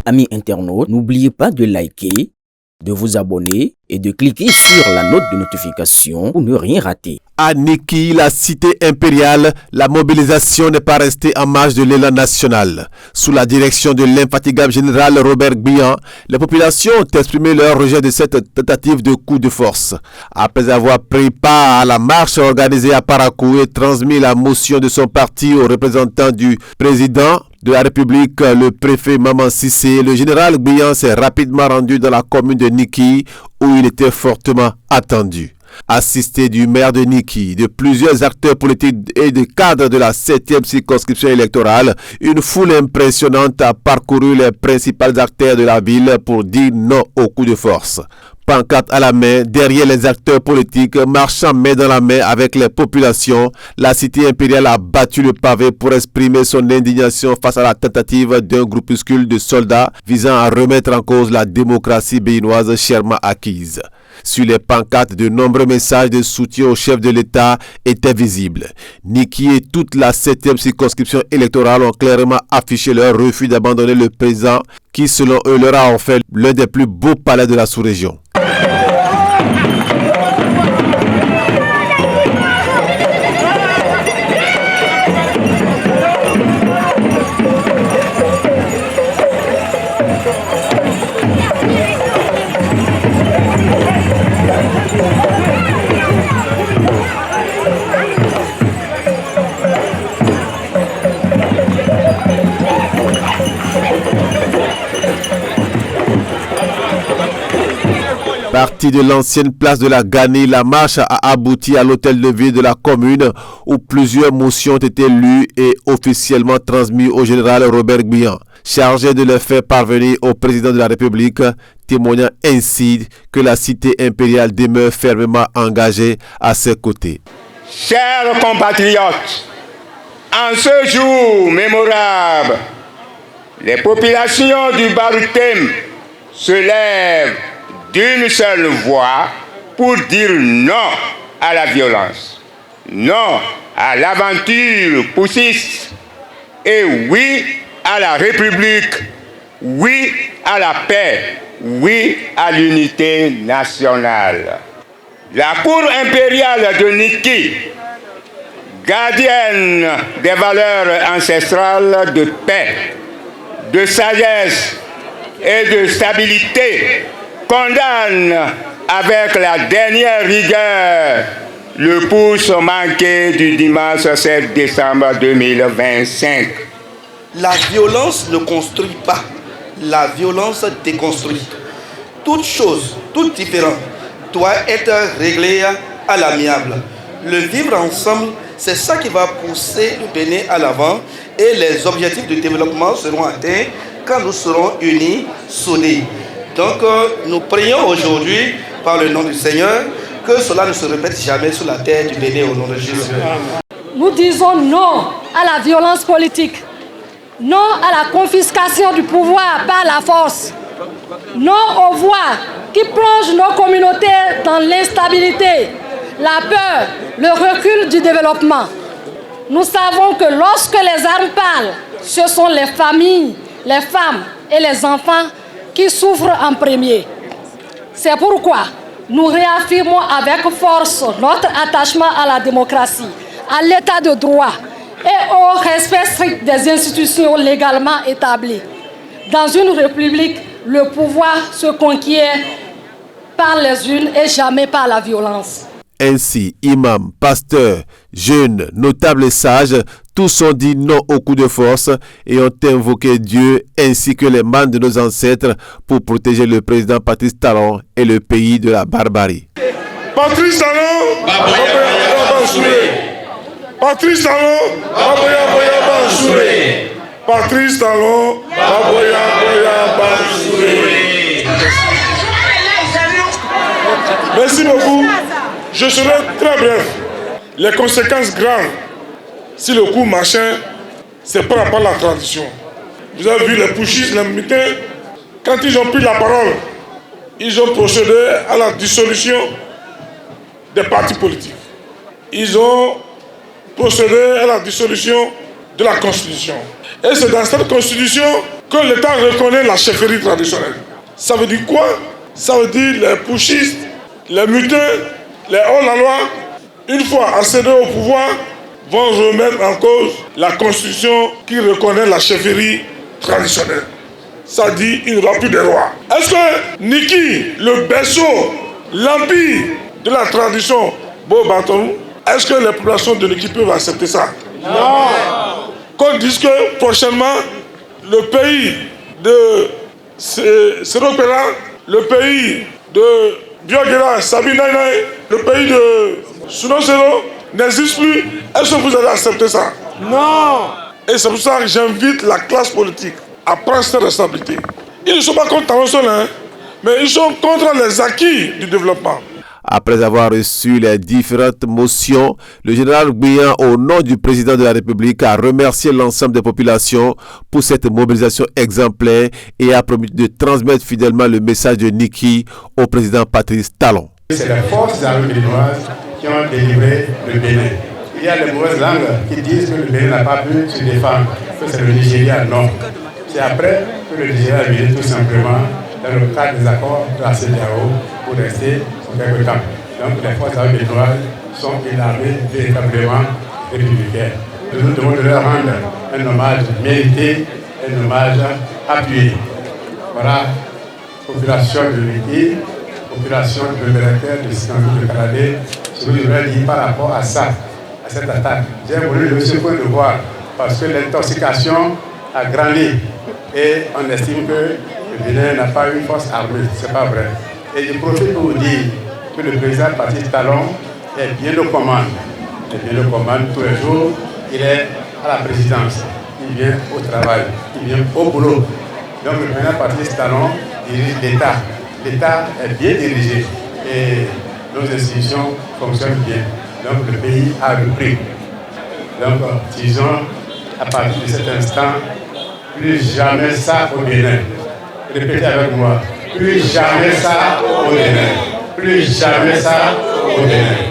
Amis internautes, n'oubliez pas de liker, de vous abonner et de cliquer sur la note de notification pour ne rien rater. À Niki, la cité impériale, la mobilisation n'est pas restée en marge de l'élan national. Sous la direction de l'infatigable général Robert Gbian, les populations ont exprimé leur rejet de cette tentative de coup de force. Après avoir pris part à la marche organisée à Parakou et transmis la motion de son parti aux représentants du président de la République, le préfet Maman Sissé, le général Gbian s'est rapidement rendu dans la commune de Niki où il était fortement attendu. Assisté du maire de Niki, de plusieurs acteurs politiques et de cadres de la 7e circonscription électorale, une foule impressionnante a parcouru les principales artères de la ville pour dire non au coup de force. Pancarte à la main, derrière les acteurs politiques, marchant main dans la main avec les populations, la cité impériale a battu le pavé pour exprimer son indignation face à la tentative d'un groupuscule de soldats visant à remettre en cause la démocratie béninoise chèrement acquise. Sur les pancartes, de nombreux messages de soutien au chef de l'État étaient visibles. Niki et toute la 7e circonscription électorale ont clairement affiché leur refus d'abandonner le président qui, selon eux, leur a offert l'un des plus beaux palais de la sous-région. Partie de l'ancienne place de la Gani, la marche a abouti à l'hôtel de ville de la commune où plusieurs motions ont été lues et officiellement transmises au général Robert Gbian, chargé de les faire parvenir au président de la République, témoignant ainsi que la cité impériale demeure fermement engagée à ses côtés. Chers compatriotes, en ce jour mémorable, les populations du Bas-Rutém se lèvent d'une seule voix pour dire non à la violence, non à l'aventure poussiste et oui à la République, oui à la paix, oui à l'unité nationale. La cour impériale de Niki, gardienne des valeurs ancestrales de paix, de sagesse et de stabilité, condamne avec la dernière rigueur le pouce manqué du dimanche 7 décembre 2025. La violence ne construit pas, la violence déconstruit. Toute chose, toute différence doit être réglée à l'amiable. Le vivre ensemble, c'est ça qui va pousser le Bénin à l'avant et les objectifs de développement seront atteints quand nous serons unis, soudés. Donc nous prions aujourd'hui par le nom du Seigneur que cela ne se répète jamais sur la terre du Bénin au nom de Jésus. Nous disons non à la violence politique, non à la confiscation du pouvoir par la force, non aux voies qui plongent nos communautés dans l'instabilité, la peur, le recul du développement. Nous savons que lorsque les armes parlent, ce sont les familles, les femmes et les enfants qui souffrent en premier. C'est pourquoi nous réaffirmons avec force notre attachement à la démocratie, à l'état de droit et au respect strict des institutions légalement établies. Dans une république, le pouvoir se conquiert par les unes et jamais par la violence. Ainsi, imams, pasteurs, jeunes, notables et sages, tous ont dit non au coup de force et ont invoqué Dieu ainsi que les mânes de nos ancêtres pour protéger le président Patrice Talon et le pays de la barbarie. Patrice Talon, Patrice Talon, Patrice Talon, merci beaucoup. Je serai très bref. Les conséquences graves, si le coup machin, c'est par rapport à la tradition. Vous avez vu les pushistes, les militaires, quand ils ont pris la parole, ils ont procédé à la dissolution des partis politiques. Ils ont procédé à la dissolution de la Constitution. Et c'est dans cette Constitution que l'État reconnaît la chefferie traditionnelle. Ça veut dire quoi? Ça veut dire les putschistes, les mutins, les hors-la-loi, une fois accédés au pouvoir, vont remettre en cause la constitution qui reconnaît la chefferie traditionnelle. Ça dit, il n'y aura plus de roi. Est-ce que Niki, le berceau, l'empire de la tradition Bobatorou, est-ce que les populations de Niki peuvent accepter ça? Non. Qu'on dise que prochainement, le pays de Séropéra, le pays de Biogera, Sabinaïnaï, le pays de Sunosero n'existe plus. Est-ce que vous allez accepter ça? Non. Et c'est pour ça que j'invite la classe politique à prendre cette responsabilité. Ils ne sont pas contre Tanrosol, mais ils sont contre les acquis du développement. Après avoir reçu les différentes motions, le général Gbiyan, au nom du président de la République, a remercié l'ensemble des populations pour cette mobilisation exemplaire et a promis de transmettre fidèlement le message de Niki au président Patrice Talon. C'est les forces armées béninoises qui ont délivré le Bénin. Il y a les mauvaises langues qui disent que le Bénin n'a pas pu se défendre, que c'est le Nigeria. Non. C'est après que le Nigeria est venu tout simplement dans le cadre des accords de la CEDEAO pour rester sur quelques temps. Donc les forces armées béninoises sont une armée véritablement républicaine. Nous nous devons de leur rendre un hommage mérité, un hommage appuyé. Voilà, population de Niki, population de Bénécaire, de Sinantou, de Canadé, ce que je voudrais dire par rapport à ça, à cette attaque. J'ai voulu le secouer de voir parce que l'intoxication a grandi et on estime que le Bénin n'a pas une force armée. Ce n'est pas vrai. Et je profite pour vous dire que le président Patrice Talon est bien de commande. Il est bien de commande tous les jours. Il est à la présidence. Il vient au travail. Il vient au boulot. Donc le président Patrice Talon dirige l'État. L'État est bien dirigé et nos institutions fonctionnent bien. Donc le pays a repris. Donc disons, à partir de cet instant, plus jamais ça au Bénin. Répétez avec moi. Plus jamais ça au Bénin. Plus jamais ça au Bénin.